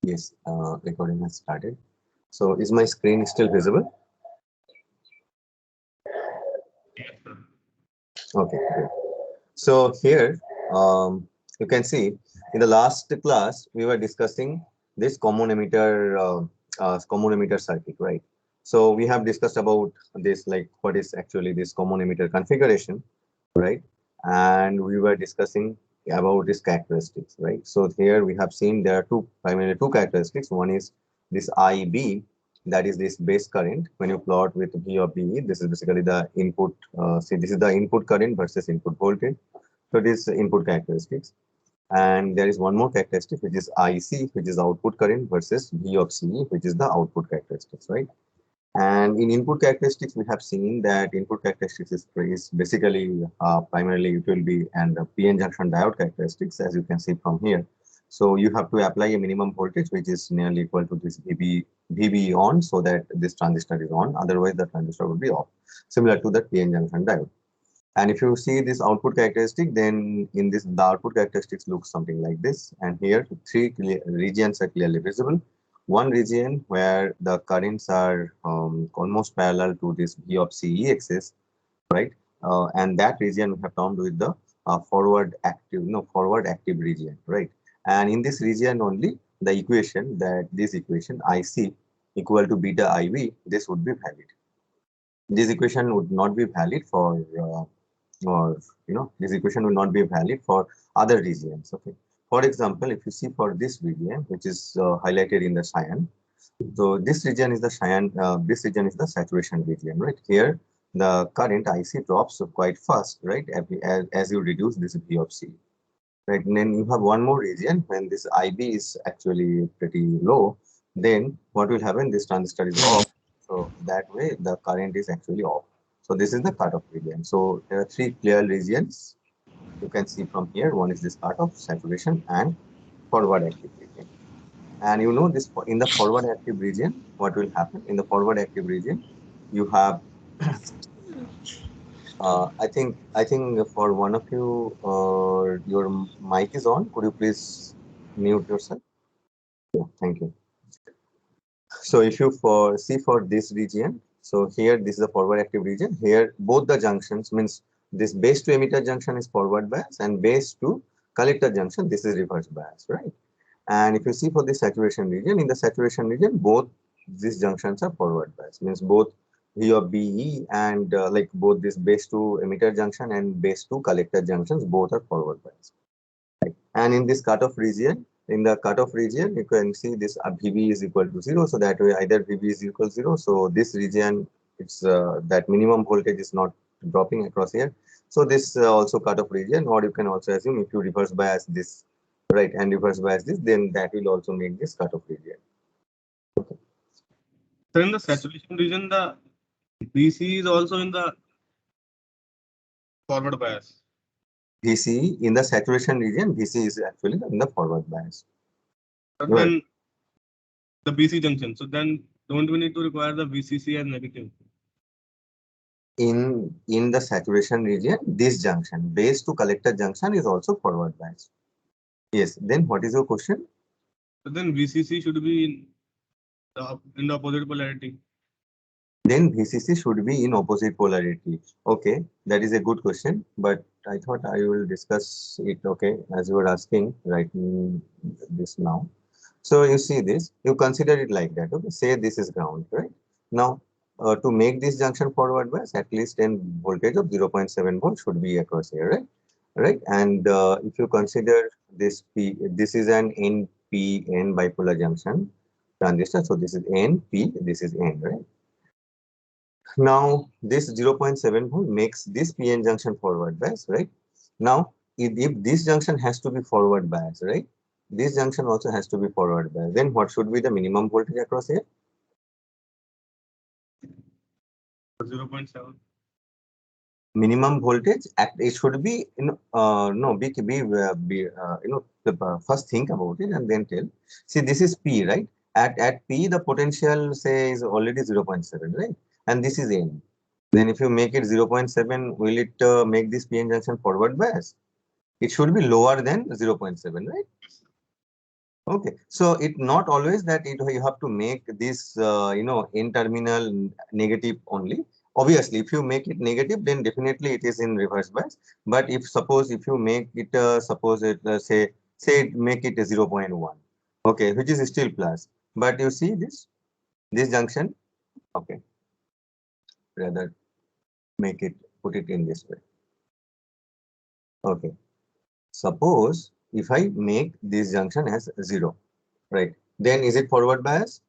Yes, recording has started. So is my screen still visible? Okay, great. So here you can see in the last class we were discussing this common emitter circuit, right? So we have discussed about this, like what is actually this common emitter configuration, right? And we were discussing about its characteristics, right? So here we have seen there are primarily two characteristics. One is this IB, that is this base current. When you plot with V of B, this is basically the input. See, this is the input current versus input voltage. So it is input characteristics. And there is one more characteristic, which is IC, which is output current versus V of C, which is the output characteristics, right? And in input characteristics, we have seen that input characteristics is basically primarily it will be and the PN junction diode characteristics, as you can see from here. So you have to apply a minimum voltage which is nearly equal to this VB on, so that this transistor is on. Otherwise, the transistor will be off, similar to the PN junction diode. And if you see this output characteristic, then in this the output characteristics looks something like this. And here regions are clearly visible. One region where the currents are almost parallel to this V of CE axis, right? And that region we have termed with the forward active region, right? And in this region only, the equation that this equation IC equal to beta IV, this would be valid. This equation would not be valid for or this equation will not be valid for other regions. Okay, for example, if you see for this region, which is highlighted in the cyan, so this region is the cyan, this region is the saturation region, right? Here the current IC drops quite fast, right, as you reduce this V of C, right? And then you have one more region when this IB is actually pretty low, then what will happen, this transistor is off, so that way the current is actually off. So this is the cutoff region. So there are three clear regions you can see from here. One is this cutoff, saturation, and forward active region. And you know this in the forward active region, what will happen in the forward active region? You have, I think for one of you, your mic is on. Could you please mute yourself? Yeah, thank you. So if you see for this region, so here this is the forward active region. Here both the junctions means this base to emitter junction is forward bias and base to collector junction, this is reverse bias, right? And if you see for the saturation region, in the saturation region, both these junctions are forward bias, means both V of BE and like both this base to emitter junction and base to collector junctions, both are forward bias. And in this cutoff region, you can see this VB is equal to 0. So that way either VB is equal to 0. So this region, it's that minimum voltage is not dropping across here. So this also cutoff region, or you can also assume if you reverse bias this, right, and reverse bias this, then that will also make this cutoff region. Okay. So in the saturation region, the VC is also in the forward bias. VC in the saturation region, VC is actually in the forward bias. But then the BC junction. So then don't we need to require the VCC as negative? In the saturation region, this junction, base to collector junction, is also forward bias. Yes. Then what is your question? So then VCC should be in the opposite polarity. Then VCC should be in opposite polarity. Okay, that is a good question, but I thought I will discuss it. Okay, as you were asking, right this now. So you see this, you consider it like that. Okay, say this is ground, right? Now, to make this junction forward bias, at least 10 voltage of 0.7 volt should be across here, right? Right, and if you consider this P, this is an NPN bipolar junction transistor. So this is NP, this is N, right? Now, this 0.7 volt makes this PN junction forward bias, right? Now, if this junction has to be forward bias, right? This junction also has to be forward bias. Then what should be the minimum voltage across here? 0.7. Minimum voltage, it should be, first think about it and then tell. See, this is P, right? At P, the potential, say, is already 0.7, right? And this is N. Then if you make it 0.7, will it make this PN junction forward bias? It should be lower than 0.7, right? Okay, so it not always that you have to make this n terminal negative only. Obviously, if you make it negative, then definitely it is in reverse bias. But if suppose if you make it suppose it say make it a 0.1, okay, which is still plus. But you see this junction, okay, rather make it put it in this way. Okay, suppose if I make this junction as 0, right, then is it forward bias?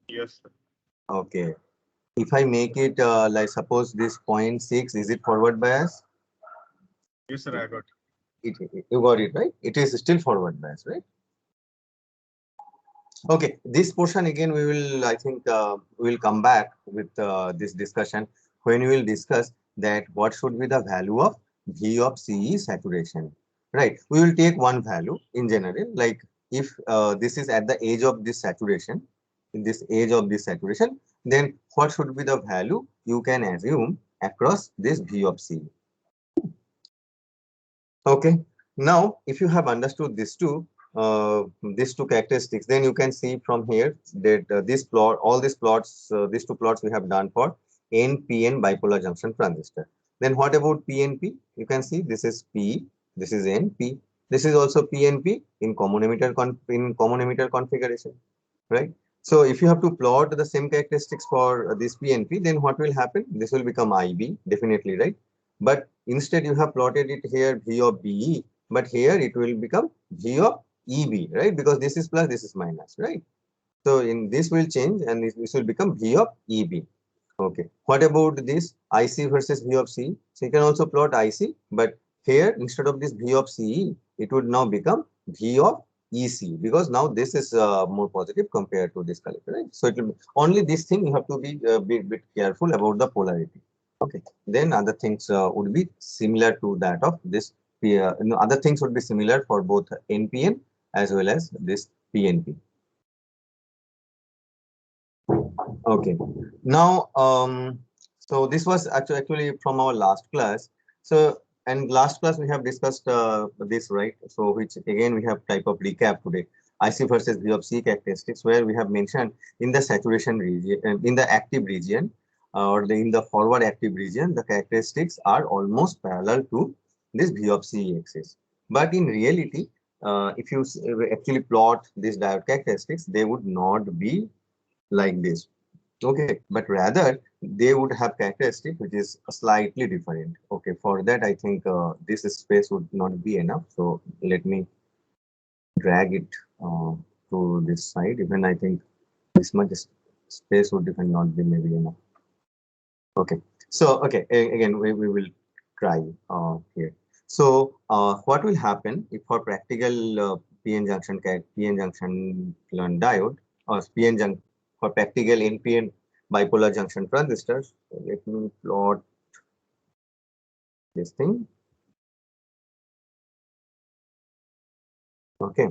Yes, sir. Okay. If I make it like suppose this 0.6, is it forward bias? Yes, sir, I got You got it, right? It is still forward bias, right? Okay, this portion again we will, I think, we will come back with this discussion when we will discuss that what should be the value of V of CE saturation, right? We will take one value in general, like if this is at the edge of this saturation, in this edge of this saturation, then what should be the value you can assume across this V of CE. Okay. Now, if you have understood these two characteristics, then you can see from here that this plot, all these plots, these two plots we have done for NPN bipolar junction transistor. Then what about PNP? You can see this is P, this is NP, this is also PNP in common emitter configuration, right? So if you have to plot the same characteristics for this PNP, then what will happen? This will become IB, definitely, right? But instead you have plotted it here V of BE, but here it will become V of EB, right? Because this is plus, this is minus, right? So in this will change and this will become V of EB. Okay. What about this IC versus V of C? So you can also plot IC, but here instead of this V of CE, it would now become V of EC because now this is more positive compared to this collector, right? So it will be, only this thing you have to be a bit careful about the polarity. Okay. Then other things would be similar to that of this. Other things would be similar for both NPN as well as this PNP. Okay. Now, so this was actually from our last class. So, and last class we have discussed this, right? So, which again we have type of recap today. IC versus V of C characteristics, where we have mentioned in the saturation region, in the active region, in the forward active region, the characteristics are almost parallel to this V of C axis. But in reality, if you actually plot these diode characteristics, they would not be like this. Okay, but rather they would have characteristic which is slightly different. Okay, for that I think this space would not be enough. So let me drag it to this side. Even I think this much space would even not be maybe enough. Okay, so okay, again we will try here. So what will happen if for practical PN junction diode or PN junction for practical NPN bipolar junction transistors? So let me plot this thing. Okay,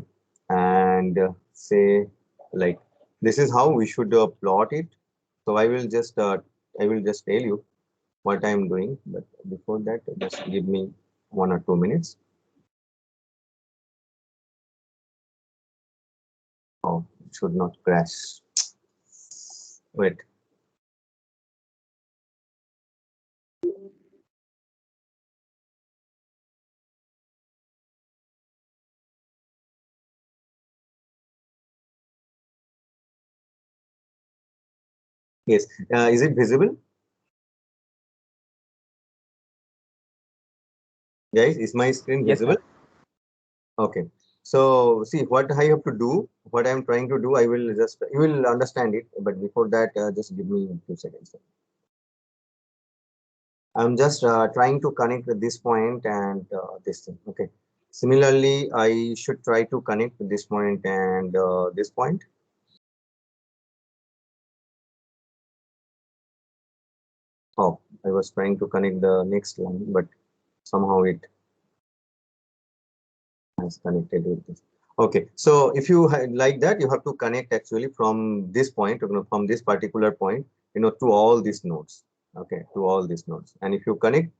and say like this is how we should plot it. So I will just tell you what I am doing, but before that, just give me 1 or 2 minutes. Oh, it should not crash. Wait. Yes. Is it visible? Guys, is my screen Yes, visible? sir. Okay. So see what I have to do, what I'm trying to do, I will just, you will understand it. But before that, just give me 2 seconds. I'm just trying to connect this point and this thing. Okay. Similarly, I should try to connect this point and this point. Oh, I was trying to connect the next line, but somehow it has connected with this. Okay, so if you like that, you have to connect actually from this point, from this particular point, to all these nodes. Okay, to all these nodes. And if you connect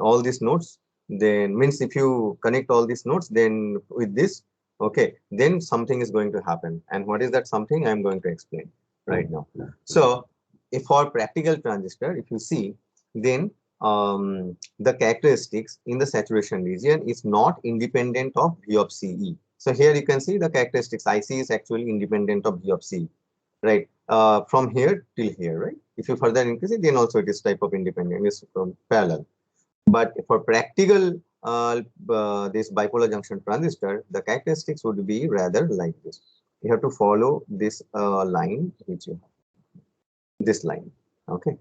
all these nodes, then means if you connect all these nodes, then with this, okay, then something is going to happen. And what is that something? I'm going to explain right now. So if for practical transistor, if you see, then the characteristics in the saturation region is not independent of V of CE. So here you can see the characteristics IC is actually independent of V of CE, right? From here till here, right? If you further increase it, then also it is type of independent, is parallel. But for practical this bipolar junction transistor, the characteristics would be rather like this. You have to follow this line, which you have, this line. Okay.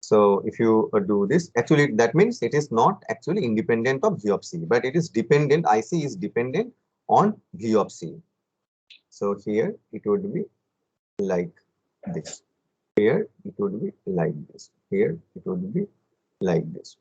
So if you do this, actually that means it is not actually independent of V of C, but it is dependent. IC is dependent on V of C. So here it would be like this. Here it would be like this. Here it would be like this.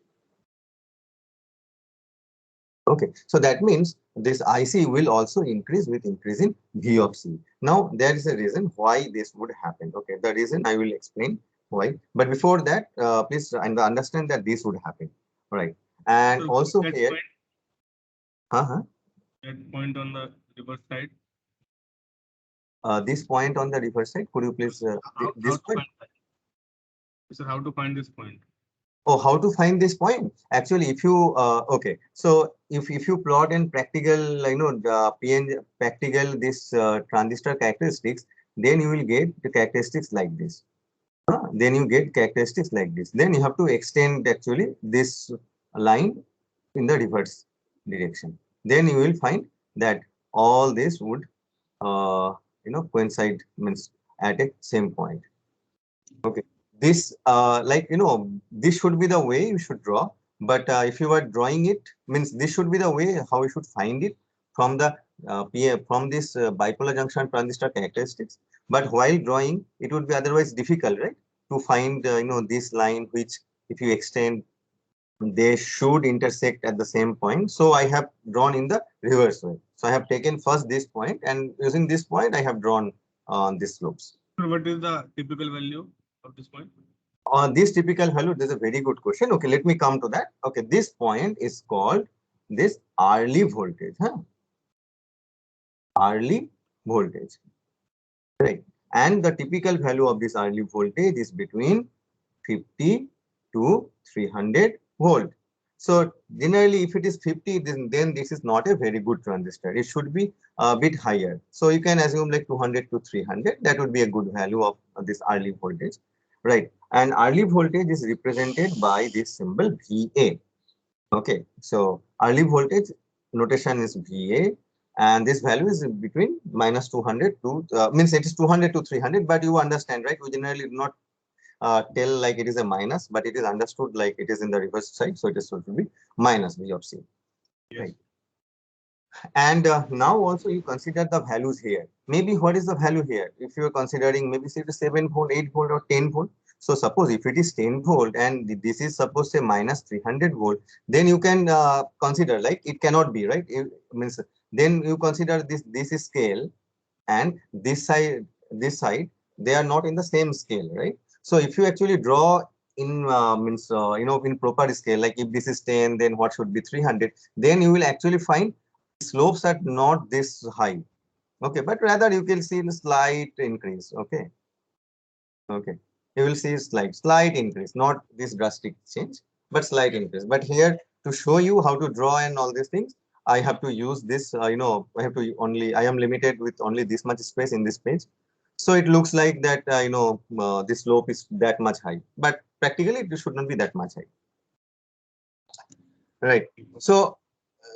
Okay, so that means this IC will also increase with increase in V of C. Now, there is a reason why this would happen. Okay, the reason I will explain why. But before that, please understand that this would happen. All right, and So also that here, point, that point on the reverse side. This point on the reverse side, could you please this point? So how to find this point? Oh, how to find this point? Actually, if you okay, so if you plot in practical, the PN practical this transistor characteristics, then you will get the characteristics like this. Then you get characteristics like this. Then you have to extend actually this line in the reverse direction. Then you will find that all this would coincide, means at a same point. Okay, this this should be the way you should draw. But if you are drawing it, means this should be the way how you should find it from the from this bipolar junction transistor characteristics. But while drawing, it would be otherwise difficult, right? To find this line, which if you extend, they should intersect at the same point. So I have drawn in the reverse way. So I have taken first this point, and using this point, I have drawn these slopes. So what is the typical value of this point? On this typical value, this is a very good question. Okay, let me come to that. Okay, this point is called this early voltage. Early voltage, right? And the typical value of this early voltage is between 50 to 300 volt. So generally, if it is 50, then this is not a very good transistor. It should be a bit higher. So you can assume like 200 to 300. That would be a good value of this early voltage, right? And early voltage is represented by this symbol VA. Okay, so early voltage notation is VA, and this value is between minus 200 to means it is 200 to 300. But you understand, right? We generally do not tell like it is a minus, but it is understood like it is in the reverse side, so it is supposed to be minus V of C. Yes. Right. And now also you consider the values here. Maybe what is the value here? If you are considering maybe say the 7 volt, 8 volt, or 10 volt. So suppose if it is 10 volt and this is supposed to say minus 300 volt, then you can consider like it cannot be, right? It means then you consider this is scale, and this side, they are not in the same scale, right? So if you actually draw in means in proper scale, like if this is 10, then what should be 300, then you will actually find slopes are not this high. Okay, but rather you can see a slight increase. Okay, you will see slight increase, not this drastic change, but slight increase. But here, to show you how to draw and all these things, I have to use this. I am limited with only this much space in this page. So it looks like that this slope is that much high, but practically it should not be that much high, right? So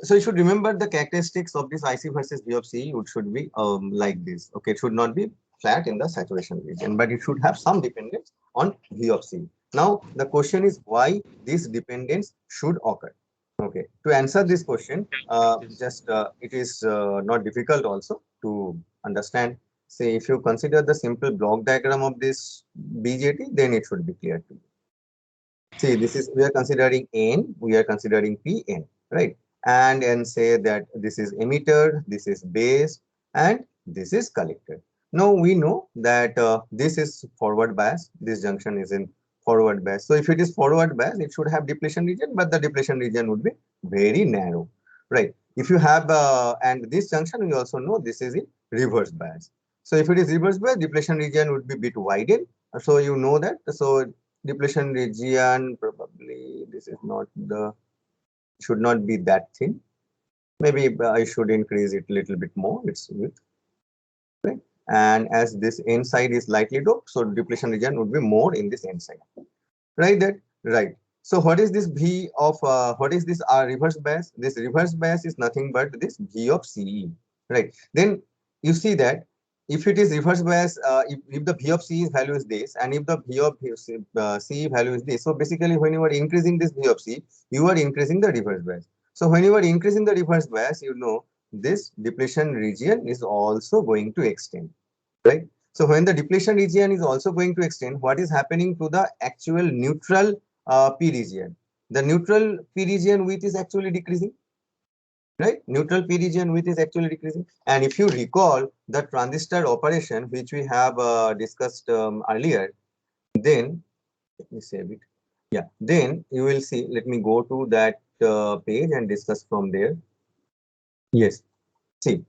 you should remember the characteristics of this IC versus V of C. It should be like this. Okay, it should not be flat in the saturation region, but it should have some dependence on V of C. Now the question is why this dependence should occur. Okay, to answer this question, it is not difficult also to understand. Say if you consider the simple block diagram of this BJT, then it should be clear to you. See, we are considering N, we are considering PN, right? And say that this is emitter, this is base, and this is collector. Now we know that this is forward bias, this junction is in forward bias. So if it is forward bias, it should have depletion region, but the depletion region would be very narrow, right? If you have, and this junction, we also know this is in reverse bias. So if it is reverse bias, depletion region would be bit widened. So you know that. So depletion region, probably this is not the, should not be that thin. Maybe I should increase it a little bit more. It's with, right? And as this N side is lightly doped, so depletion region would be more in this N side. Right, that right. So what is this V of what is this reverse bias? This reverse bias is nothing but this V of CE, right? Then you see that if it is reverse bias, if the V of CE value is this, and if the V of CE value is this, so basically when you are increasing this V of C, you are increasing the reverse bias. So when you are increasing the reverse bias, you know this depletion region is also going to extend, right? So when the depletion region is also going to extend, what is happening to the actual neutral P region? The neutral P region width is actually decreasing, right? Neutral P region width is actually decreasing. And if you recall the transistor operation, which we have discussed earlier, then let me save it. Yeah, then you will see, let me go to that page and discuss from there. Yes, see,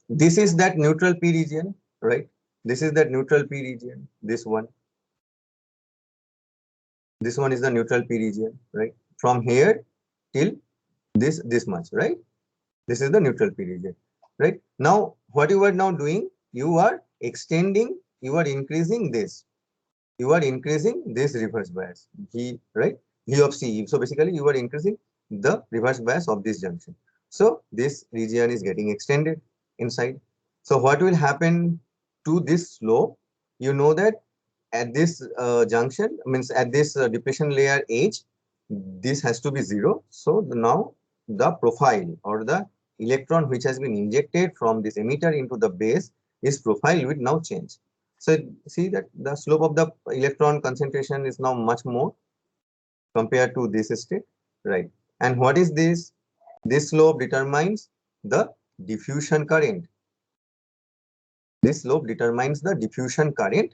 this is that neutral P region, right? This is that neutral P region, this one. This one is the neutral P region, right? From here till this much, right? This is the neutral P region, right? Now, what you are now doing, you are extending, you are increasing this. You are increasing this reverse bias, V, right? V of C. So basically, you are increasing the reverse bias of this junction. So this region is getting extended inside. So what will happen to this slope? You know that at this junction, means at this depletion layer H, this has to be 0. So now the profile or the electron which has been injected from this emitter into the base, is profile will now change. So see that the slope of the electron concentration is now much more compared to this state, right? And what is this? This slope determines the diffusion current. This slope determines the diffusion current,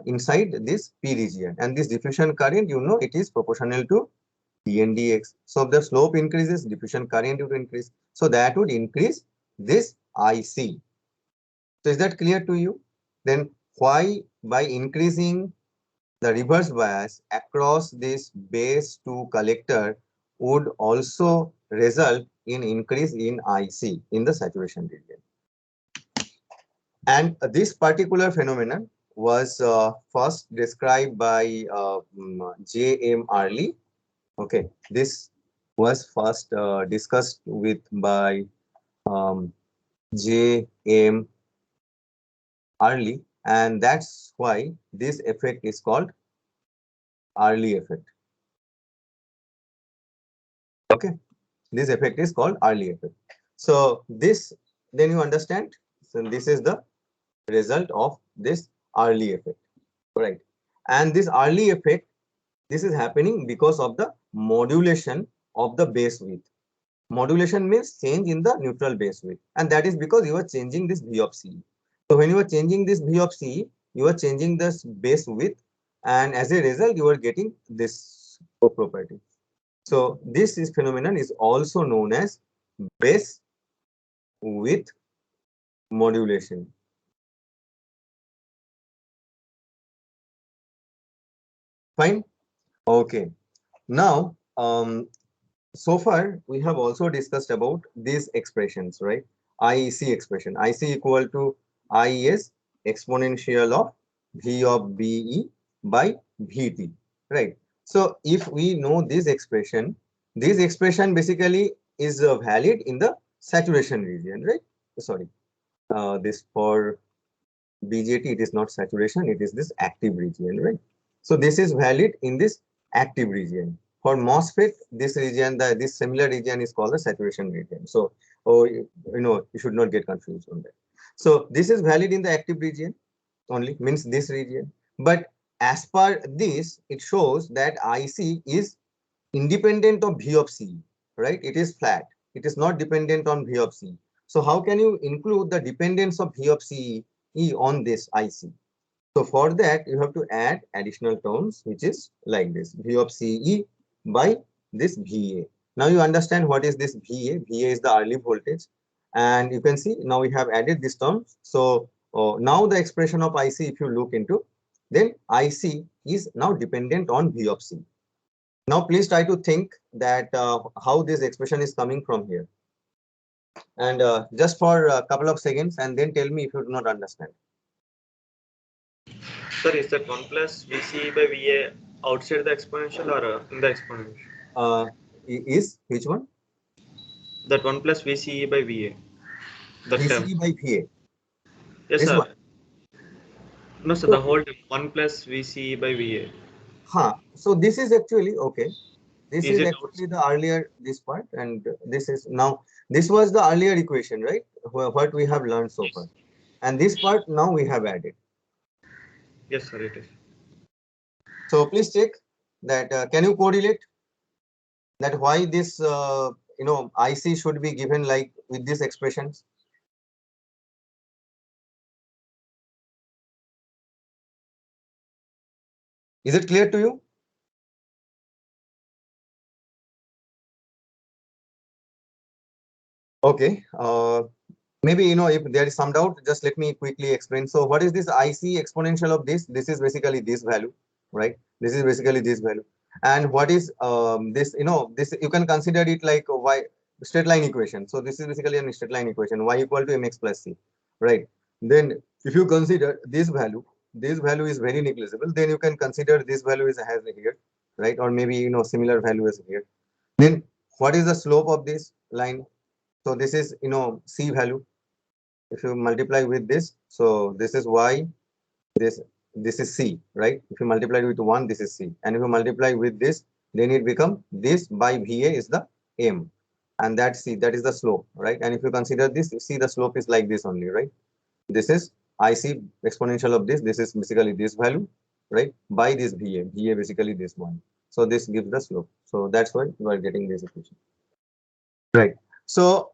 inside this P region. And this diffusion current, it is proportional to dndx. So if the slope increases, diffusion current would increase. So that would increase this IC. So is that clear to you? Then why by increasing the reverse bias across this base to collector would also result in increase in IC in the saturation region. And this particular phenomenon was first described by J.M. Early. Okay, this was first discussed with by J.M. Early, and that's why this effect is called Early effect. Okay, this effect is called Early effect. So this, then you understand. So this is the result of this Early effect, right? And this Early effect, this is happening because of the modulation of the base width. Modulation means change in the neutral base width, and that is because you are changing this V of C. So when you are changing this V of C, you are changing this base width, and as a result, you are getting this property. So this is phenomenon is also known as base width modulation. Fine. Okay. Now, so far we have also discussed about these expressions, right? IEC expression. IC equal to IS exponential of V of BE by VT, right? So if we know this expression basically is valid in the saturation region, right? Sorry, this for BJT, it is not saturation, it is this active region, right? So this is valid in this active region. For MOSFET, this region, this similar region is called the saturation region. So, you should not get confused on that. So this is valid in the active region only, means this region. But as per this, it shows that IC is independent of V of C, right? It is flat. It is not dependent on V of C. So how can you include the dependence of V of C on this IC? So for that, you have to add additional terms, which is like this, V of CE by this VA. Now you understand what is this VA. VA is the early voltage. And you can see now we have added this term. So now the expression of IC, if you look into, then IC is now dependent on V of C. Now please try to think that how this expression is coming from here. And just for a couple of seconds, and then tell me if you do not understand. Sir, is that 1 plus VCE by VA outside the exponential or in the exponential? Is which one? That 1 plus VCE by VA. That term. VCE by VA. Yes, This sir. one. No, sir, So, the whole term 1 plus VCE by VA. so this is actually okay. This Is is it actually the earlier this part, and this is now this was the earlier equation, right? What we have learned so far, and this part now we have added. Yes, sir, it is. So please check that can you correlate that why this IC should be given like with these expressions? Is it clear to you? Okay. Maybe if there is some doubt, just let me quickly explain. So what is this IC exponential of this? This is basically this value, right? This is basically this value. And what is this? This you can consider it like a y straight line equation. So this is basically a straight line equation, y equal to mx plus c, right? Then if you consider this value is very negligible. Then you can consider this value is has here, right? Or maybe similar value is here. Then what is the slope of this line? So this is c value. If you multiply with this, so this is y, this is c, right? If you multiply with 1, this is c, and if you multiply with this, then it become this by va is the m, and that c, that is the slope, right? And if you consider this, you see the slope is like this only, right? This is IC exponential of this is basically this value, right, by this va basically this one. So this gives the slope. So that's why you are getting this equation, right? So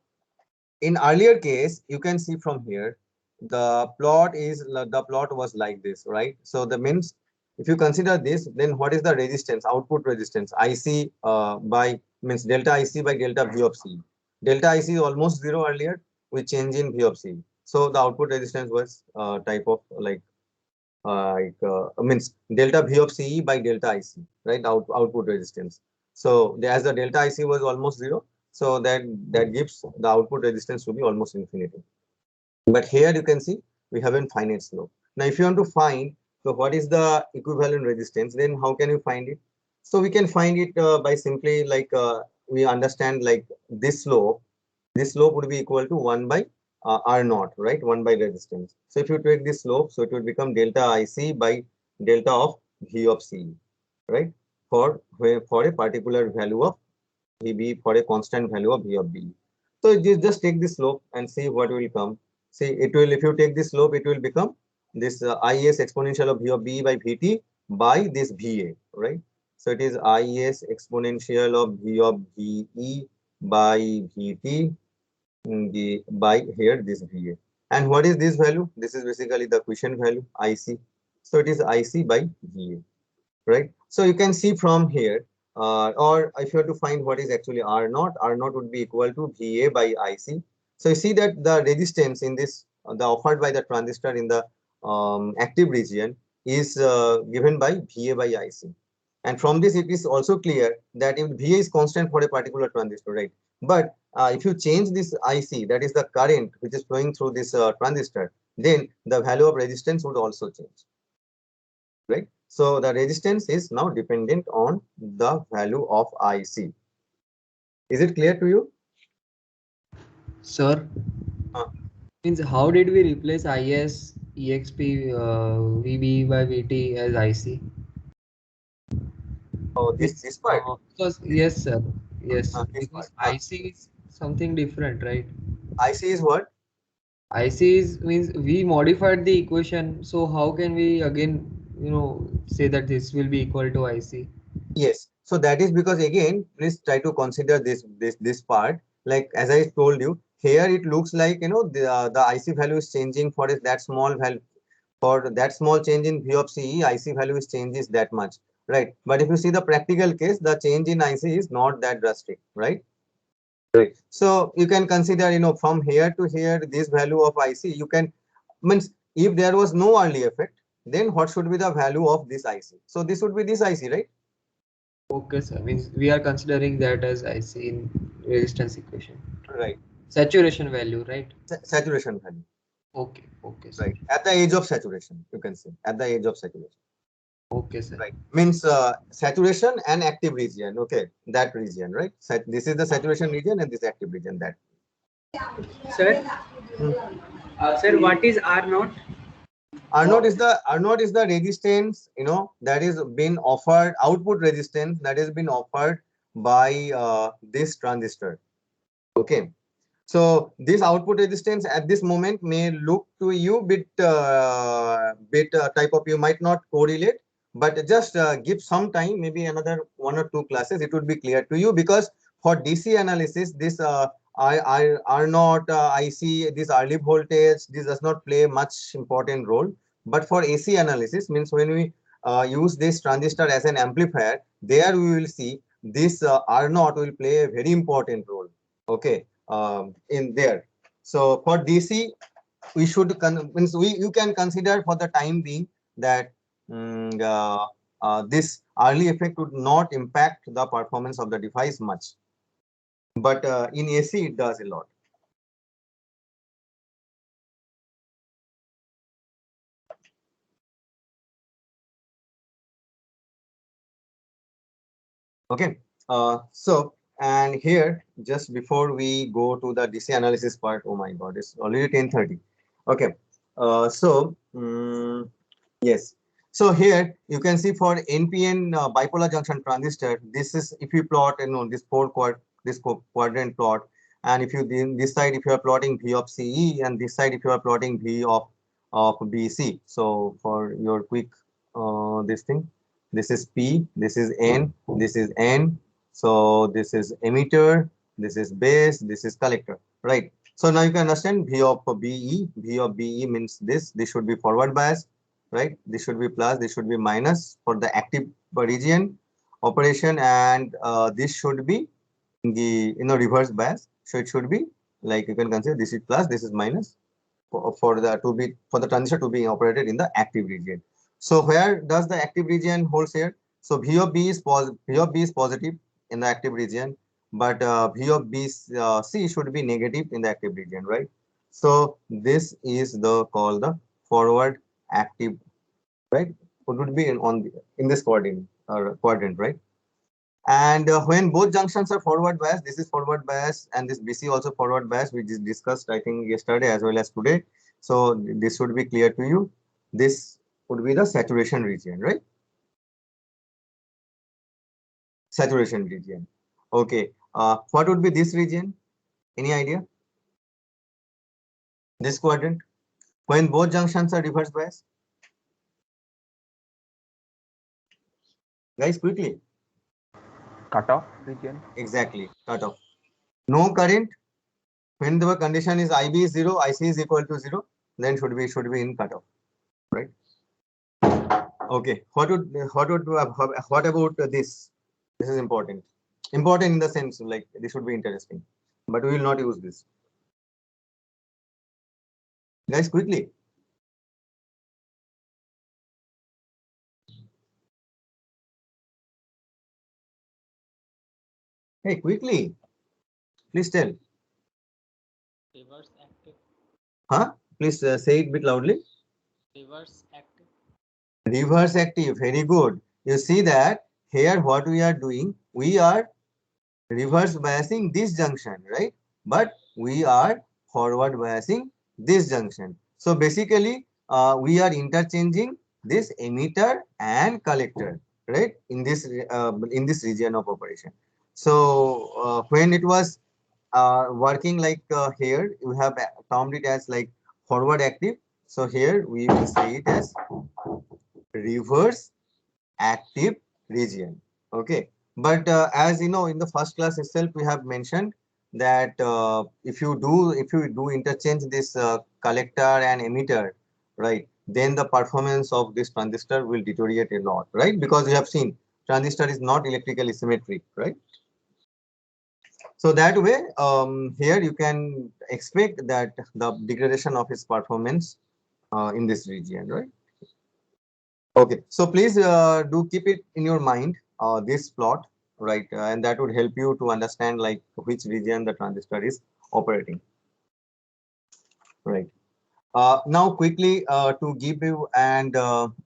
in earlier case, you can see from here, the plot was like this, right? So the means, if you consider this, then what is the resistance, output resistance? IC by means delta IC by delta V of C. Delta IC is almost zero earlier, we change in V of C. So the output resistance was type of means delta V of CE by delta IC, right? Output resistance. So as the delta IC was almost zero, so that gives the output resistance to be almost infinity. But here you can see we have a finite slope. Now, if you want to find so what is the equivalent resistance, then how can you find it? So we can find it by simply we understand like this slope. This slope would be equal to 1 by R naught, right? 1 by resistance. So if you take this slope, so it will become delta IC by delta of V of C, right? For a particular value of VB, for a constant value of V of B. So you just take this slope and see what will come. See, it will, if you take this slope, it will become this IS exponential of V of B by VT by this VA, right? So it is IS exponential of V of VE by VT by here this VA. And what is this value? This is basically the quiescent value, IC. So it is IC by VA, right? So you can see from here, or if you have to find what is actually R naught would be equal to VA by IC. So you see that the resistance in this, the offered by the transistor in the active region is given by VA by IC. And from this, it is also clear that if VA is constant for a particular transistor, right? But if you change this IC, that is the current which is flowing through this transistor, then the value of resistance would also change, right? So the resistance is now dependent on the value of IC. Is it clear to you? Sir, means how did we replace IS, EXP, VB by VT as IC? Oh, this part. Because yes, sir. Yes, This because part. IC is something different, right? IC is what? IC is means we modified the equation, so how can we again, say that this will be equal to IC? Yes. So that is because again, please try to consider this part. Like as I told you, here it looks like the IC value is changing that small value. For that small change in V of CE, IC value is changes that much. right? But if you see the practical case, the change in IC is not that drastic, right? Right. So you can consider, from here to here, this value of IC, you can, means if there was no early effect, then what should be the value of this IC? So this would be this IC, right? Okay, sir. Means we are considering that as IC in resistance equation. Right. Saturation value, right? Saturation value, Okay, okay, sir. right? At the age of saturation, you can say, at the age of saturation. Okay, sir. Right. Means saturation and active region. Okay, that region, right? This is the saturation region and this active region. That. Sir, Hmm. sir, what is R naught? R0 is the resistance, that is been offered, output resistance that has been offered by this transistor. Okay. So this output resistance at this moment may look to you bit type of, you might not correlate, but just give some time, maybe another 1 or 2 classes, it would be clear to you, because for DC analysis, this are not IC, this early voltage, this does not play much important role. But for AC analysis, means when we use this transistor as an amplifier, there we will see this R0 will play a very important role. Okay, in there. So for DC, we should you can consider for the time being that this early effect would not impact the performance of the device much, but in AC it does a lot. Okay, so and here, just before we go to the DC analysis part, oh my God, it's already 10:30. Okay, yes. So here you can see for NPN bipolar junction transistor, this is, if you plot, this quadrant plot, and if you this side, if you are plotting V of CE, and this side if you are plotting V of BC. So for your quick this thing, this is P, this is N, this is N. So this is emitter, this is base, this is collector, right? So now you can understand V of BE. V of BE means this should be forward bias, right? This should be plus, this should be minus for the active region operation, and this should be the reverse bias. So it should be like, you can consider this is plus, this is minus for the transistor to be operated in the active region. So where does the active region holds here? So V of B is positive in the active region, but V of B C should be negative in the active region, right? So this is called the forward active, right? It would be in this quadrant, right? And when both junctions are forward bias, this is forward bias and this BC also forward bias, which is discussed, I think, yesterday as well as today. So this should be clear to you. This would be the saturation region, right? Saturation region. Okay. What would be this region? Any idea? This quadrant, when both junctions are reverse bias. Guys, quickly. Cutoff region. Exactly, cutoff. No current. When the condition is IB is 0, IC is equal to 0, then should be in cutoff, right? Okay. What about this? This is important. Important in the sense like this should be interesting, but we will not use this. Guys, quickly. Hey, quickly. Please tell. Reverse active. Huh? Please say it a bit loudly. Reverse active. Reverse active. Very good. You see that here what we are doing, we are reverse biasing this junction, right? But we are forward biasing this junction. So basically, we are interchanging this emitter and collector, right? In this region of operation. So when it was working like here, you have termed it as like forward active. So here we will say it as reverse active region. Okay, but as you know, in the first class itself, we have mentioned that if you do interchange this collector and emitter, right, then the performance of this transistor will deteriorate a lot, right? Because you have seen transistor is not electrically symmetric, right? So that way, here you can expect that the degradation of its performance in this region, right? Okay, so please do keep it in your mind, this plot, right? And that would help you to understand like which region the transistor is operating, right? Now quickly to give you an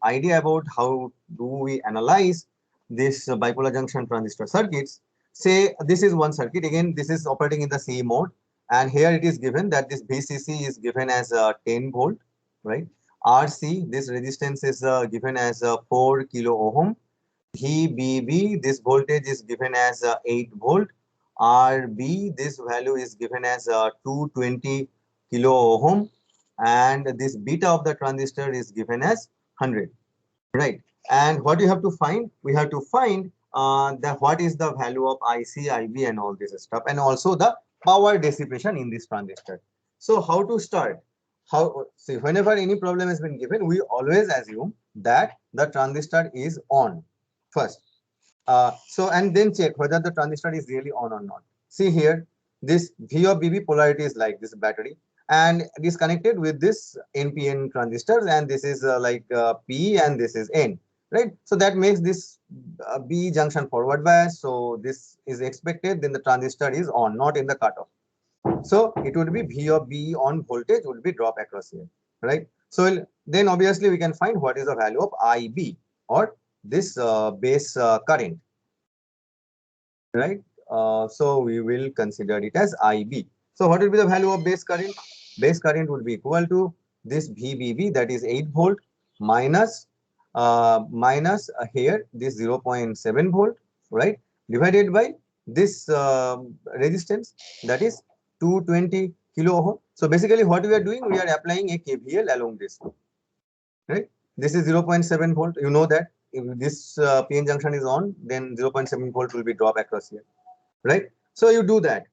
idea about how do we analyze this bipolar junction transistor circuits. Say this is one circuit, again this is operating in the C mode, and here it is given that this VCC is given as 10 volt, right? RC, this resistance is given as 4 kilo ohm. VBB, this voltage is given as 8 volt. RB, this value is given as 220 kilo ohm, and this beta of the transistor is given as 100, right? And what you have to find, we have to find what is the value of IC, IB and all this stuff, and also the power dissipation in this transistor. So how to start? How, see, whenever any problem has been given, we always assume that the transistor is on first. So and then check whether the transistor is really on or not. See here, this V of BB polarity is like this battery, and it is connected with this NPN transistors, and this is P and this is N, right? So that makes this B junction forward bias. So this is expected, then the transistor is on, not in the cutoff. So it would be V of B on voltage would be drop across here, right? So then obviously we can find what is the value of IB, or this base current, right? So we will consider it as IB. So what will be the value of base current? Base current would be equal to this VBB, that is 8 volt, minus here this 0.7 volt, right? Divided by this resistance, that is 220 kilo ohm. So basically what we are doing, we are applying a KVL along this, right? This is 0.7 volt. You know that if this PN junction is on, then 0.7 volt will be drop across here, right? So you do that.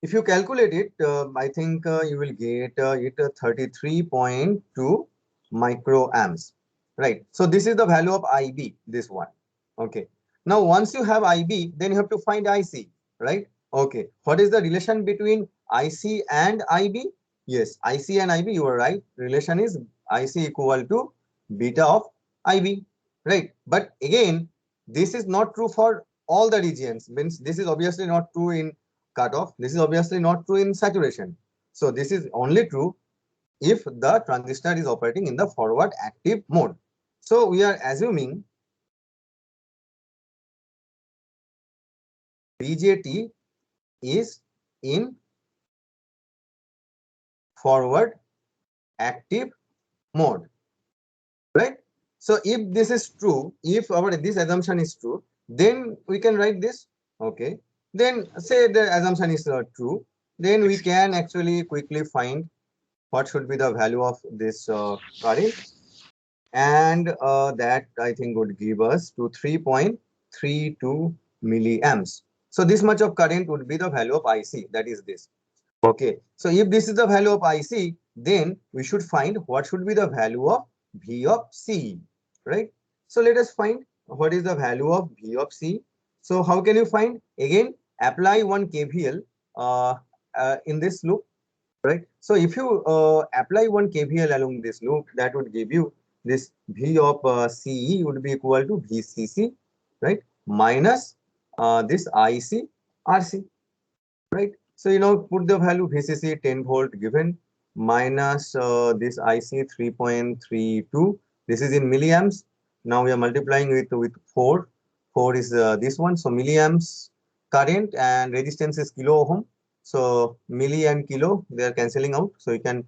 If you calculate it, I think you will get it 33.2 microamps, right? So this is the value of IB, this one. Okay. Now once you have IB, then you have to find IC, right? Okay. What is the relation between IC and IB? Yes, IC and IB, you are right. Relation is IC equal to beta of IB, right? But again, this is not true for all the regions. Means this is obviously not true in cutoff. This is obviously not true in saturation. So this is only true if the transistor is operating in the forward active mode. So we are assuming BJT is in forward active mode, right? So if this is true, if our this assumption is true, then we can write this. Okay, then say the assumption is true, then we can actually quickly find what should be the value of this current, and that I think would give us to 3.32 milliamps. So this much of current would be the value of IC, that is this. Okay, so if this is the value of IC, then we should find what should be the value of V of C, right? So let us find what is the value of V of C. So how can you find? Again, apply one KVL in this loop, right? So if you apply one KVL along this loop, that would give you this V of CE would be equal to VCC, right? Minus this IC RC, right? So you know, put the value VCC 10 volt given, minus this IC 3.32. This is in milliamps. Now we are multiplying it with 4. 4 is this one. So milliamps current, and resistance is kilo ohm. So milli and kilo, they are cancelling out. So you can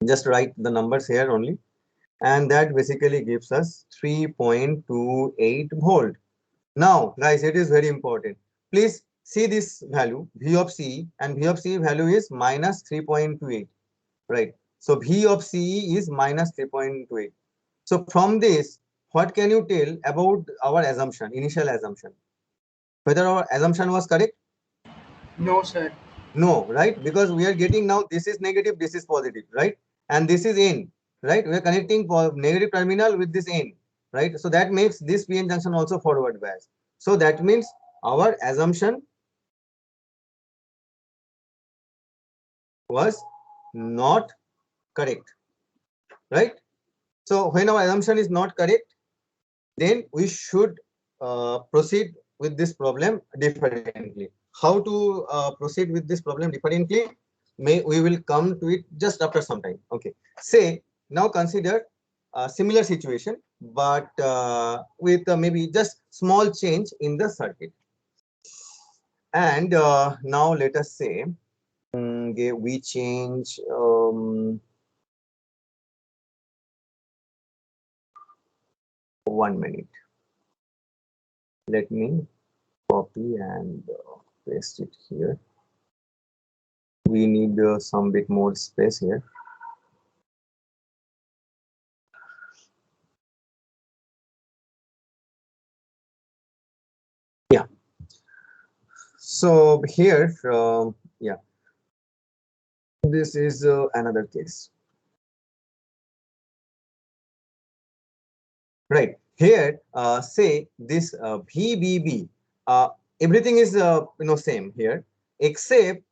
just write the numbers here only. And that basically gives us 3.28 volt. Now, guys, it is very important. Please see this value, V of CE, and V of CE value is minus 3.28, right? So V of CE is minus 3.28. So from this, what can you tell about our assumption, initial assumption? Whether our assumption was correct? No, sir. No, right? Because we are getting now, this is negative, this is positive, right? And this is N. right? We are connecting negative terminal with this N, right? So that makes this PN junction also forward bias. So that means our assumption was not correct, right? So when our assumption is not correct, then we should proceed with this problem differently. How to proceed with this problem differently? We will come to it just after some time. Okay. Say now consider a similar situation, but with maybe just small change in the circuit. And now let us say we change 1 minute. Let me copy and paste it here. We need some bit more space here. Yeah. So here, yeah, this is another case. Right here, say this VBB, everything is same here, except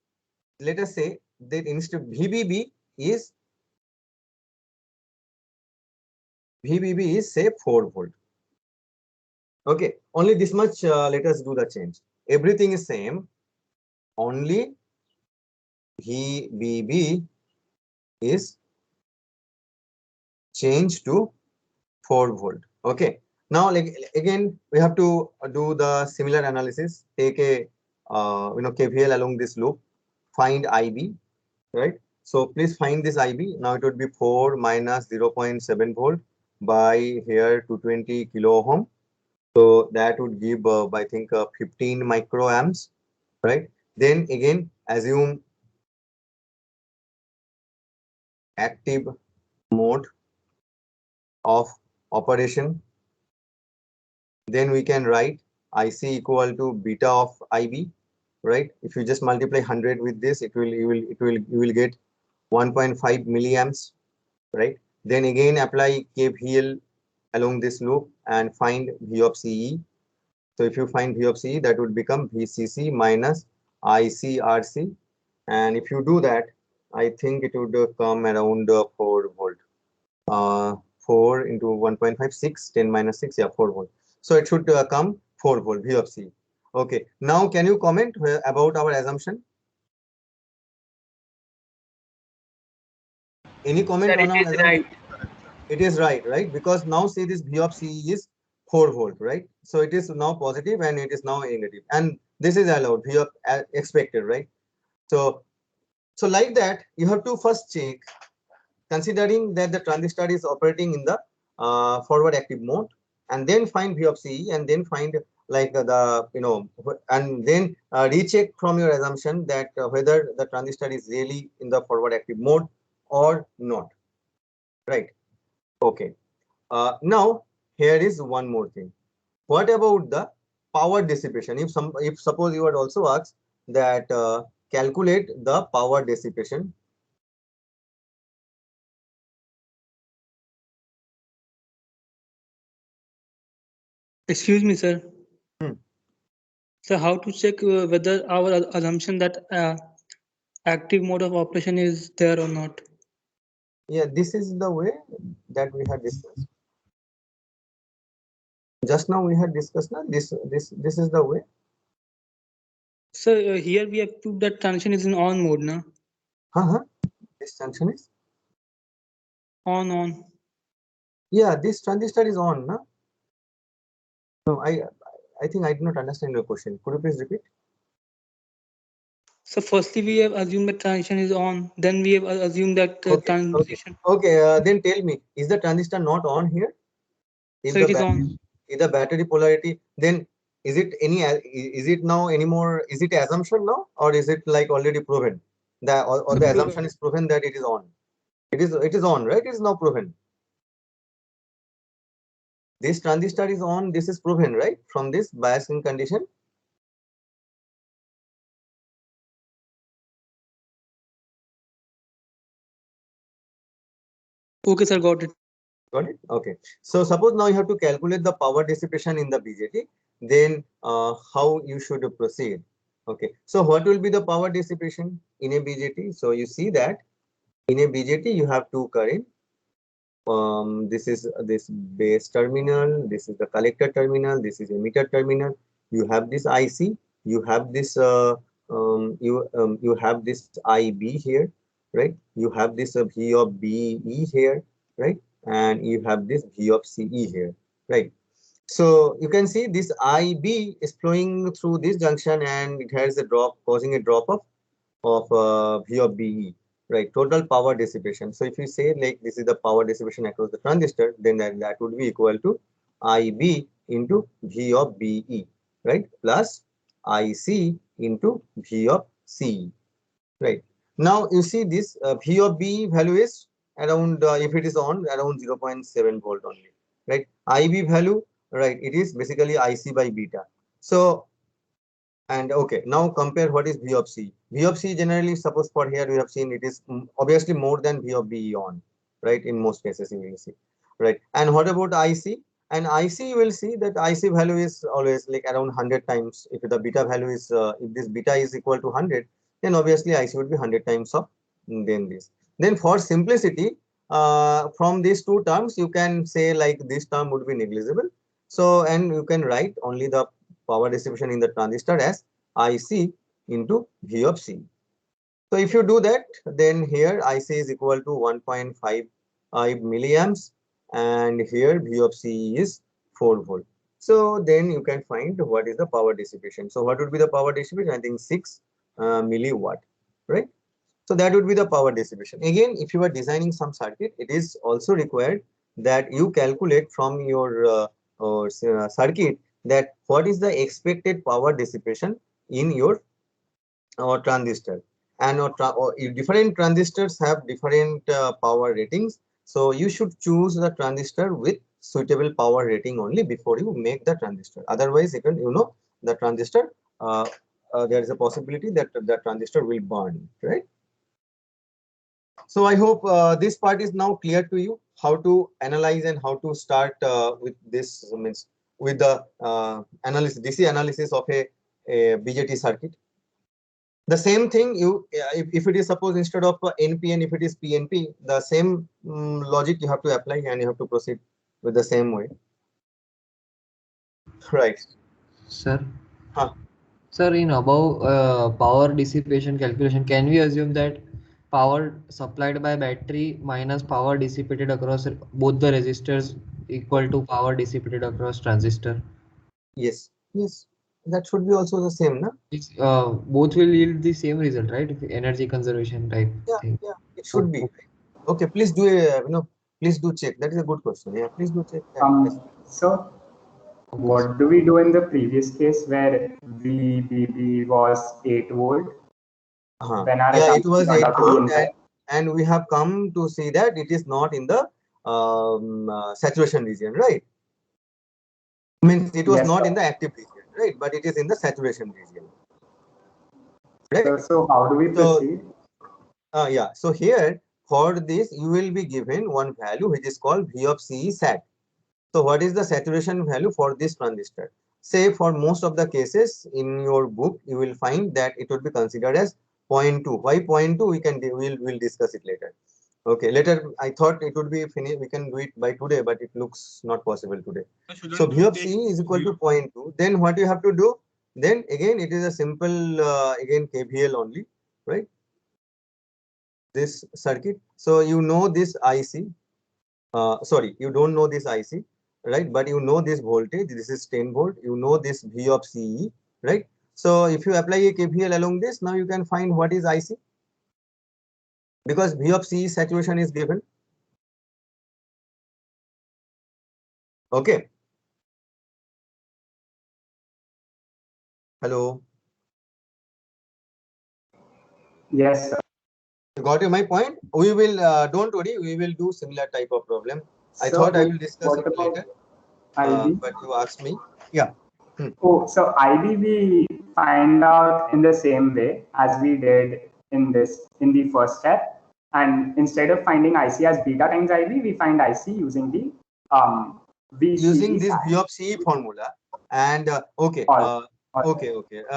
let us say that instead VBB is say 4 volt. Okay, only this much. Let us do the change. Everything is same. Only VBB is changed to 4 volt. Okay. Now, like again, we have to do the similar analysis. Take a KVL along this loop. Find IB, right? So please find this IB. Now it would be 4 minus 0.7 volt by here 220 kilo ohm. So that would give, I think, 15 microamps, right? Then again, assume active mode of operation. Then we can write IC equal to beta of IB, right? If you just multiply 100 with this, you will get 1.5 milliamps, right? Then again apply KVL along this loop and find V of CE. So if you find V of CE, that would become VCC minus ICRC. And if you do that, I think it would come around 4 volt. 4 into 1.5, 6, 10 minus 6, yeah, 4 volt. So it should come 4 volt, V of C. Okay, now can you comment about our assumption? Any comment on our assumption? Right. It is right? Because now see this V of C is 4 volt, right? So it is now positive and it is now negative. And this is allowed, V of expected, right? So like that, you have to first check, considering that the transistor is operating in the forward active mode, and then find V of CE, and then find like and then recheck from your assumption that whether the transistor is really in the forward active mode or not, right? Okay. Now here is one more thing. What about the power dissipation? If suppose you had also asked that calculate the power dissipation. Excuse me, sir. Hmm. So how to check whether our assumption that active mode of operation is there or not? Yeah, this is the way that we had discussed. Just now we had discussed now this is the way. So here we have proved that transition is in on mode now. This junction is On. yeah, this transistor is on, no? No, I think I did not understand your question. Could you please repeat? So firstly we have assumed that transition is on, then we have assumed that transition. Okay. Then tell me, is the transistor not on here? If So the it is battery, on. if the battery polarity, then is it now anymore? Is it assumption now, or is it like already proven? Or the assumption is proven that it is on. It is on, right? It is now proven. This transistor is on. This is proven, right? From this biasing condition. Okay, sir, got it. Got it? Okay. So suppose now you have to calculate the power dissipation in the BJT, then how you should proceed. Okay. So what will be the power dissipation in a BJT? So you see that in a BJT you have two current. This is this base terminal, this is the collector terminal, this is emitter terminal. You have this IC, you have this you have this IB here, right? You have this V of BE here, right? And you have this V of CE here, right? So you can see this IB is flowing through this junction and it has a drop, causing a drop of V of BE, right? Total power dissipation. So if you say like this is the power dissipation across the transistor, then that would be equal to IB into V of BE, right? Plus IC into V of CE, right? Now you see this V of BE value is around, if it is on, around 0.7 volt only, right? IB value, right? It is basically IC by beta. So, and okay, now compare what is V of C. V of C generally, suppose for here we have seen it is obviously more than V of BE on, right? In most cases you will see, right? And what about IC? And IC you will see that IC value is always like around 100 times. If the beta value is, if this beta is equal to 100, then obviously IC would be 100 times of then this. Then for simplicity, from these two terms, you can say like this term would be negligible. So, and you can write only the power distribution in the transistor as IC into V of C. So if you do that, then here IC is equal to 1.5 milliamps and here V of C is 4 volt. So then you can find what is the power dissipation. So what would be the power dissipation? I think 6 milliwatt, right? So that would be the power dissipation. Again, if you are designing some circuit, it is also required that you calculate from your circuit that what is the expected power dissipation in your transistor. And different transistors have different power ratings. So you should choose the transistor with suitable power rating only before you make the transistor. Otherwise, even the transistor, there is a possibility that the transistor will burn, right? So I hope this part is now clear to you, how to analyze and how to start with this, means with the analysis, DC analysis of a BJT circuit. The same thing, if it is suppose instead of NPN, if it is PNP, the same logic you have to apply and you have to proceed with the same way. Right. Sir. Huh. Sir, in above power dissipation calculation, can we assume that power supplied by battery minus power dissipated across both the resistors equal to power dissipated across transistor? Yes. Yes. That should be also the same, no? Both will yield the same result, right? Energy conservation type thing. Yeah, it should be. Okay, please do please do check. That is a good question. Yeah, please do check. So what do we do in the previous case where VBB was 8 volt? Yeah, it was 8 volt, and we have come to see that it is not in the saturation region, right? Means it was not in the active region, right? But it is in the saturation region, right? So how do we proceed? Yeah, so here for this you will be given one value which is called V of CE sat. So what is the saturation value for this transistor? Say for most of the cases in your book, you will find that it would be considered as 0.2. Why 0.2? We'll discuss it later. Okay, later I thought it would be finished. We can do it by today, but it looks not possible today. So V of C is equal to 0.2. Then what you have to do? Then again, it is a simple again KVL only, right? This circuit. So you know this IC. Sorry, you don't know this IC, right? But you know this voltage. This is 10 volt. You know this V of CE, right? So if you apply a KVL along this, now you can find what is IC. Because V of CE saturation is given. Okay. Hello. Yes, sir. Got you my point? We will, don't worry, we will do similar type of problem. I So thought I will discuss it about later, IB? but you asked me. Yeah. Oh, so IB we find out in the same way as we did in the first step. And instead of finding IC as beta times IB, we find IC using the VCE Using this sat. V of C formula. And okay, Or-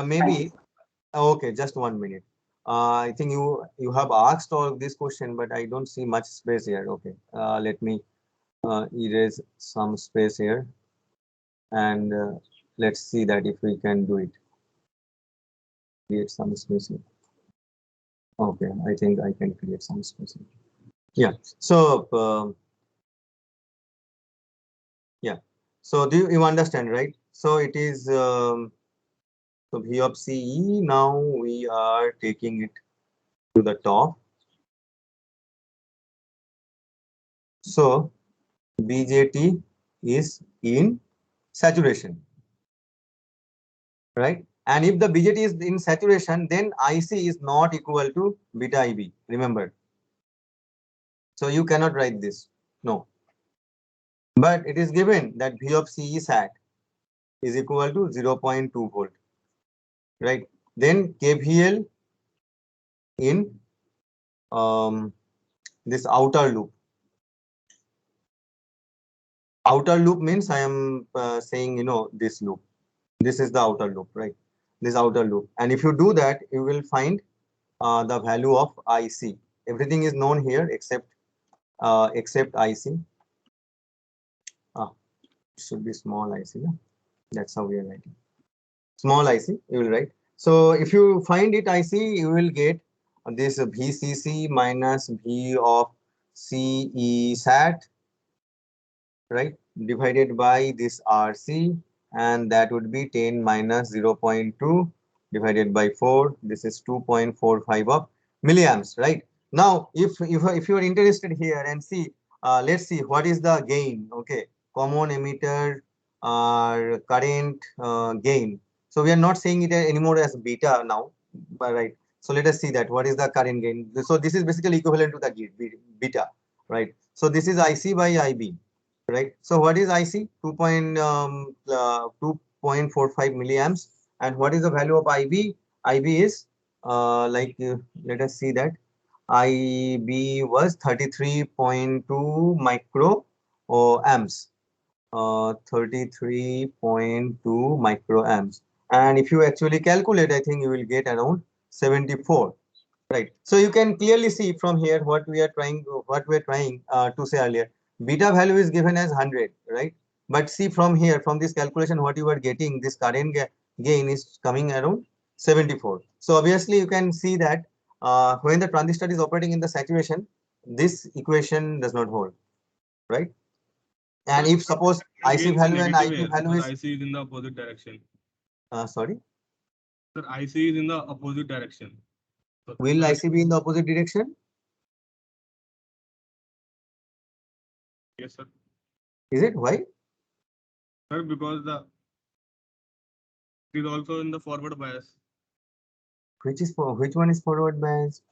maybe okay, just 1 minute. I think you have asked all this question, but I don't see much space here. Okay, let me erase some space here, and let's see that if we can do it. Create some space here. Okay, I think I can create some space here. Yeah. So yeah. So do you understand, right? So it is so V of CE. Now we are taking it to the top. So BJT is in saturation, right? And if the BJT is in saturation, then IC is not equal to beta IB. Remember. So you cannot write this. No. But it is given that V of CE sat is equal to 0.2 volt, right? Then KVL in this outer loop. Outer loop means I am saying, this loop. This is the outer loop, right? This outer loop. And if you do that, you will find the value of IC. Everything is known here except IC. It should be small IC. Yeah? That's how we are writing. Small IC, you will write. So if you find it IC, you will get this VCC minus V of CE sat, right, divided by this RC, and that would be 10 minus 0.2 divided by 4. This is 2.45 of milliamps, right? Now, if you are interested here and see, let's see what is the gain. Okay, common emitter current gain. So we are not saying it anymore as beta now, but right. So let us see that what is the current gain. So this is basically equivalent to the beta, right? So this is IC by IB. Right. So what is IC? 2.45 milliamps. And what is the value of IB? IB is let us see that IB was 33.2 micro amps. 33.2 microamps. And if you actually calculate, I think you will get around 74. Right. So you can clearly see from here what we are trying to say earlier. Beta value is given as 100, right? But see from here, from this calculation, what you are getting, this current gain is coming around 74. So obviously you can see that when the transistor is operating in the saturation, this equation does not hold, right? And if suppose IC value and IB value is IC is in the opposite direction. Sorry. Sir, IC is in the opposite direction. So Will IC be in the opposite direction? yes, sir. Is it? Why? Sir, because it is also in the forward bias. Which one is forward bias?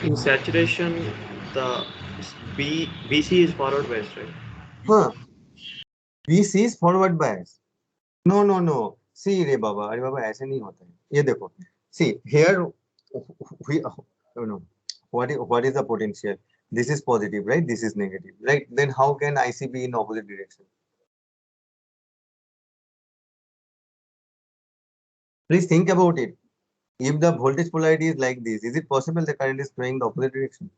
In saturation, the VC is forward biased, right? Huh. VC is forward bias. No. See रे बाबा ऐसे नहीं होता है. ये देखो. See here what is the potential? This is positive, right? This is negative, right? Then how can IC be in opposite direction? Please think about it. If the voltage polarity is like this, is it possible the current is flowing the opposite direction?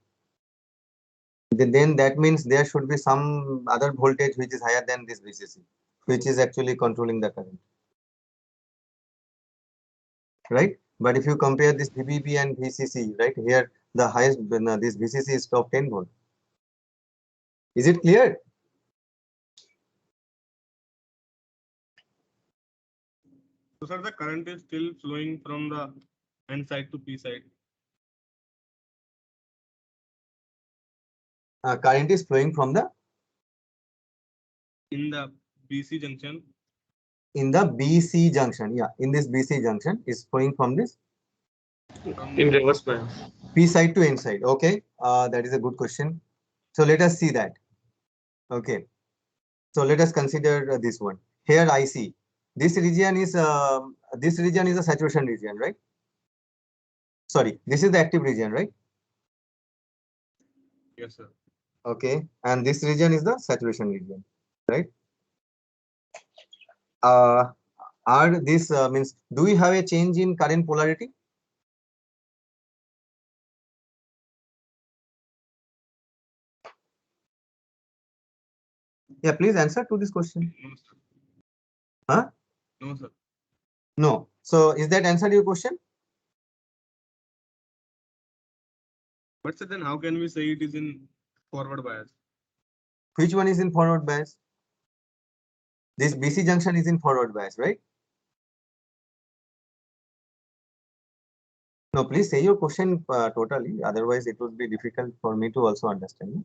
Then that means there should be some other voltage which is higher than this VCC, which is actually controlling the current, right? But if you compare this VBB and VCC, right, here the highest this VCC is of 10 volt. Is it clear? So sir, the current is still flowing from the N side to P side. Current is flowing from the In the BC junction. in the BC junction. Yeah, in this BC junction is flowing from this In reverse bias. P side to N side. Okay, that is a good question. So let us see that. Okay, so let us consider this one. Here IC. This region is a saturation region, right? Sorry, this is the active region, right? Yes, sir. Okay, and this region is the saturation region, right? Are this means, do we have a change in current polarity? Yeah, please answer to this question. No, sir. Huh? No, sir. No. So is that answer your question? But sir, then how can we say it is in forward bias? Which one is in forward bias? This BC junction is in forward bias, right? No, please say your question totally. Otherwise, it would be difficult for me to also understand.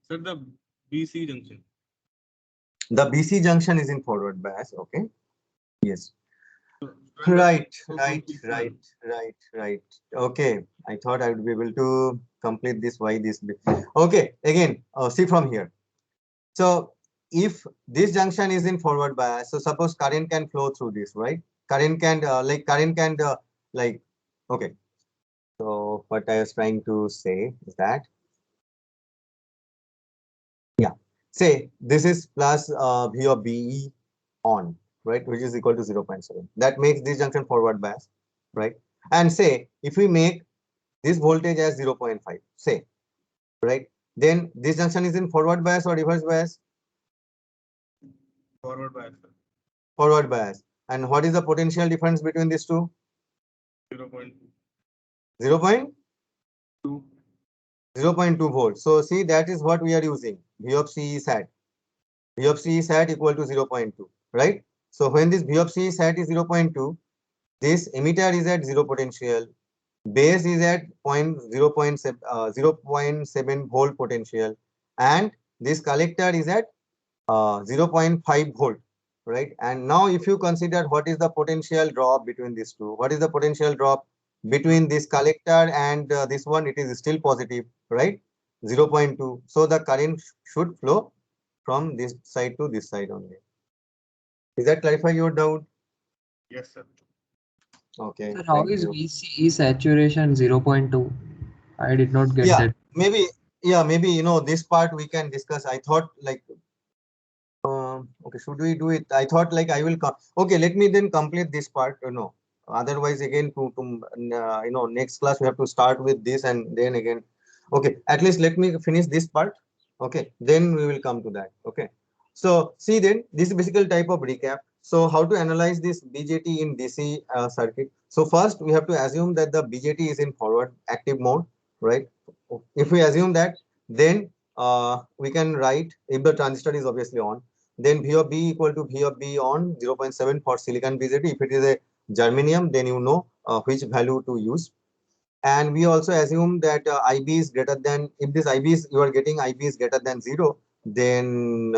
Sir, the BC junction. The BC junction is in forward bias. Okay. Yes. So, Right, so right, complete right, one. right. Okay. I thought I would be able to complete this. Why this? Okay. Again, see from here. So if this junction is in forward bias, so suppose current can flow through this, right? Current can like, okay. So what I was trying to say is that, yeah, say this is plus V of BE on, right, which is equal to 0.7. That makes this junction forward bias, right? And say if we make this voltage as 0.5, say, right, then this junction is in forward bias or reverse bias? Forward bias, sir. Forward bias. And what is the potential difference between these two? 0.2. 0.2 volts. So see, that is what we are using. V of C is hat. V of C is hat equal to 0.2, right? So when this V of C is hat is 0.2, this emitter is at 0 potential, base is at 0.7 volt potential, and this collector is at 0.5 volt, right? And now if you consider what is the potential drop between these two, what is the potential drop between this collector and this one? It is still positive, right? 0.2. So the current should flow from this side to this side only. Is that clarify your doubt? Yes, sir. Okay, Sir, how thank is you. VCE saturation 0.2? I did not get Yeah, that. maybe, this part we can discuss. I thought like, okay, should we do it? I thought like I will come. Okay, let me then complete this part. No, otherwise again next class we have to start with this and then again. Okay, at least let me finish this part. Okay, then we will come to that. Okay, so see then this is basically type of recap. So how to analyze this BJT in DC circuit? So first we have to assume that the BJT is in forward active mode, right? If we assume that, then we can write if the transistor is obviously on, then V of B equal to V of B on 0.7 for silicon BJT. If it is a germanium, then you know which value to use. And we also assume that IB is greater than, if this IB is, you are getting IB is greater than 0, then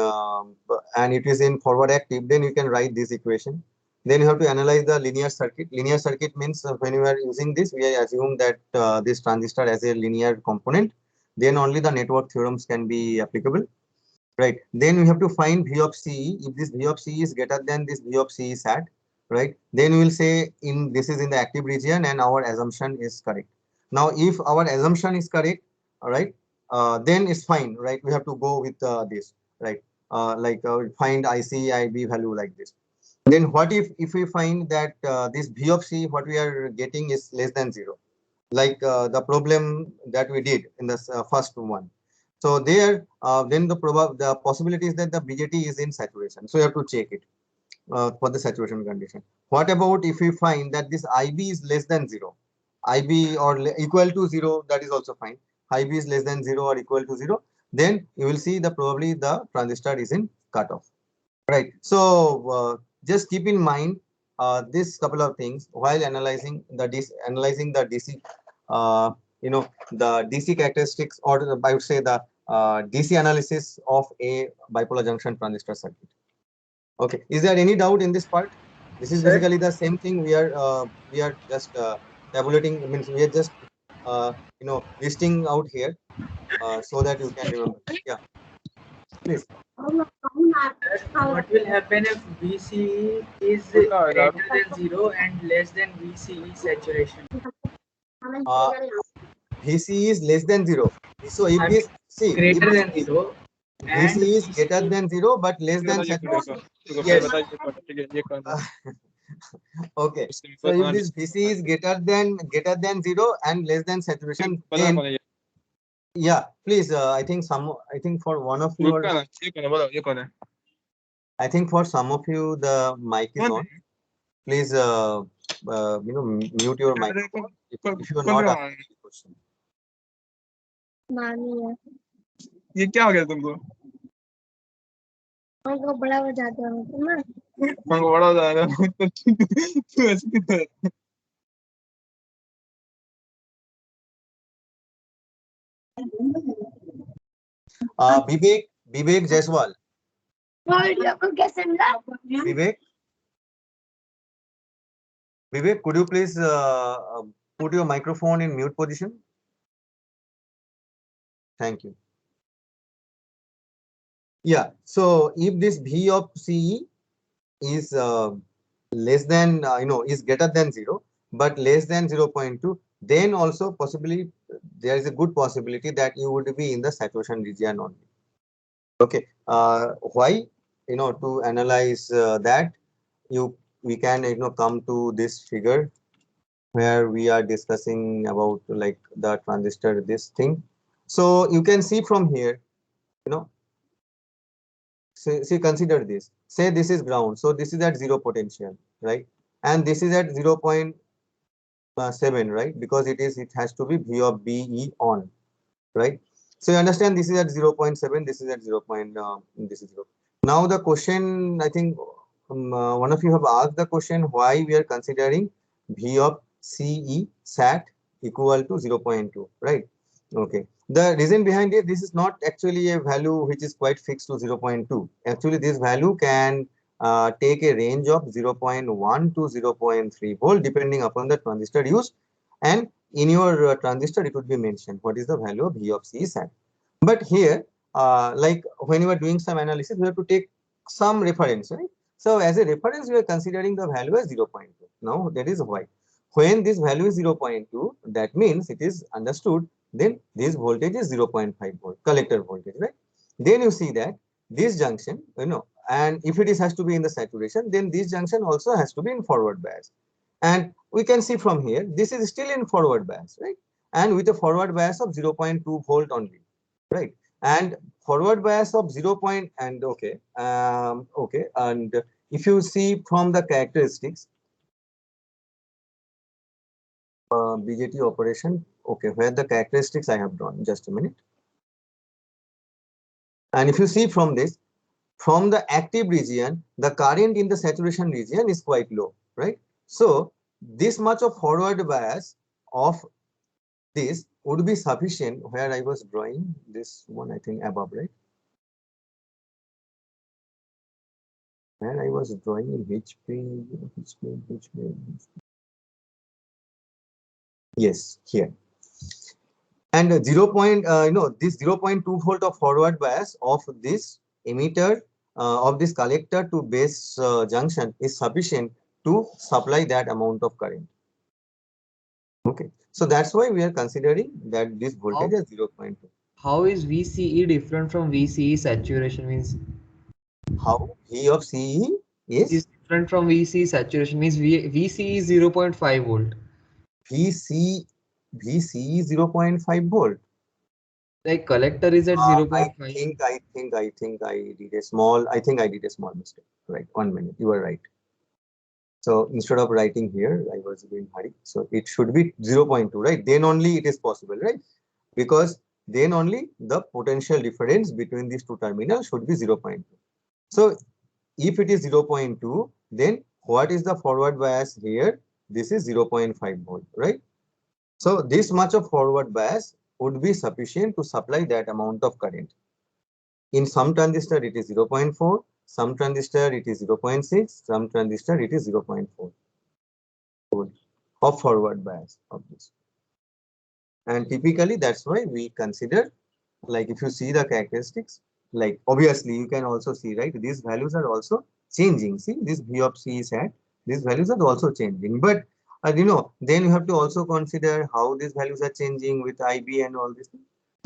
and it is in forward active, then you can write this equation. Then you have to analyze the linear circuit. Linear circuit means when you are using this, we assume that this transistor has a linear component. Then only the network theorems can be applicable. Right. Then we have to find V of C. If this V of C is greater than this V of C is hat, right? Then we will say this is in the active region and our assumption is correct. Now, if our assumption is correct, all right, then it's fine, right? We have to go with this, right? Find IC, IB value like this. Then what if we find that this V of C, what we are getting is less than 0, like the problem that we did in the first one. So there, then the possibility is that the BJT is in saturation. So you have to check it for the saturation condition. What about if we find that this IB is less than 0, IB or equal to 0? That is also fine. IB is less than 0 or equal to 0. Then you will see that probably the transistor is in cutoff. Right. So just keep in mind this couple of things while analyzing the DC, the DC characteristics, or I would say the DC analysis of a bipolar junction transistor circuit. Okay. Is there any doubt in this part? This is Sir? basically the same thing we are just tabulating. Means we are just listing out here so that you can remember. Yeah. Please. What will happen if VCE is greater than 0 and less than VCE saturation? VCE is less than 0. So if this, see, if greater than 0 and VC is greater than 0 but less than saturation. Yes. Okay. So if this VC is greater than 0 and less than saturation, then yeah, please. I think for one of you, I think for some of you the mic is on. Please, mute your mic if you are not asking the question. ये क्या हो गया तुमको? हमको बड़ा हो जाता है ना। हमको बड़ा हो जाएगा। तू ऐसे क्यों कर? Vivek Jaiswal. Vivek, could you please put your microphone in mute position? Thank you. Yeah. So if this V of CE is less than is greater than 0 but less than 0.2, then also possibly there is a good possibility that you would be in the saturation region only. Okay. Why? To analyze that, we can come to this figure where we are discussing about like the transistor, this thing. So you can see from here, see, consider this. Say this is ground, so this is at 0 potential, right? And this is at 0.7, right? Because it has to be V of BE on, right? So you understand this is at 0.7, this is at 0. This is 0. Now the question, I think one of you have asked the question why we are considering V of CE sat equal to 0.2, right? Okay. The reason behind it, this is not actually a value which is quite fixed to 0.2. Actually, this value can take a range of 0.1 to 0.3 volt depending upon the transistor used, and in your transistor it would be mentioned what is the value of V of CE sat. But here, like when you are doing some analysis, you have to take some reference, right? So as a reference, we are considering the value as 0.2. Now that is why. When this value is 0.2, that means it is understood, then this voltage is 0.5 volt, collector voltage, right? Then you see that this junction, and if it has to be in the saturation, then this junction also has to be in forward bias. And we can see from here, this is still in forward bias, right? And with a forward bias of 0.2 volt only, right? And forward bias of 0. And okay, and if you see from the characteristics, BJT operation, okay, where the characteristics I have drawn, just a minute. And if you see from this, from the active region, the current in the saturation region is quite low, right? So this much of forward bias of this would be sufficient, where I was drawing this one, I think above, right? Where I was drawing in which page, which page. Yes, here. And this 0.2 volt of forward bias of this emitter of this collector to base junction is sufficient to supply that amount of current. Okay, so that's why we are considering that this voltage is 0.2. How is VCE different from VCE saturation? Means how V of CE is different from VCE saturation, means VCE is 0.5 volt. VC is 0.5 volt. Like collector is at 0.5. I think I did a small mistake. Right, 1 minute. You are right. So instead of writing here, I was in hurry. So it should be 0.2, right? Then only it is possible, right? Because then only the potential difference between these two terminals should be 0.2. So if it is 0.2, then what is the forward bias here? This is 0.5 volt, right? So this much of forward bias would be sufficient to supply that amount of current. In some transistor it is 0.4, some transistor it is 0.6, some transistor it is 0.4 of forward bias of this. And typically that's why we consider, like if you see the characteristics, like obviously you can also see, right, these values are also changing. See, this V of C is at, these values are also changing, but then you have to also consider how these values are changing with IB and all this.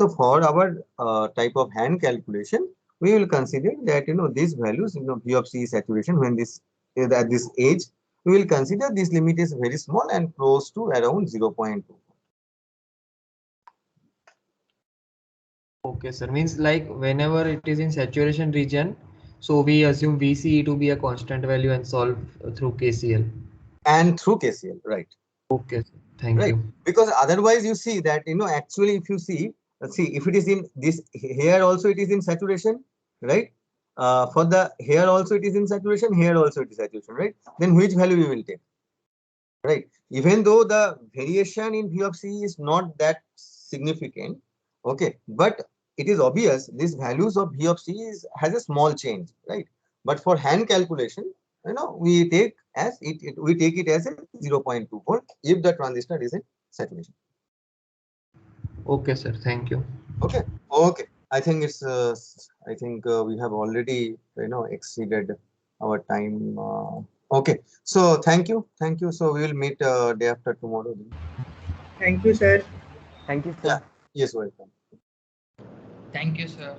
So for our type of hand calculation, we will consider that these values, V of C saturation when this is at this age, we will consider this limit is very small and close to around 0.2. Okay, sir. Means like whenever it is in saturation region, so we assume VCE to be a constant value and solve through KCL. And through KCL, right? Okay, sir. Thank Right. you. Because otherwise you see that, actually if you see, if it is in this here also it is in saturation, right? For the here also it is in saturation, here also it is saturation, right? Then which value we will take, right? Even though the variation in V of C is not that significant, okay, but it is obvious these values of V of C has a small change, right? But for hand calculation, we take we take it as a 0.2 volt if the transistor is in saturation. Okay, sir. Thank you. Okay. I think it's we have already exceeded our time. Okay, so thank you. So we will meet day after tomorrow. Thank you, sir. Thank you, Yeah. sir. Yes, welcome. Thank you, sir.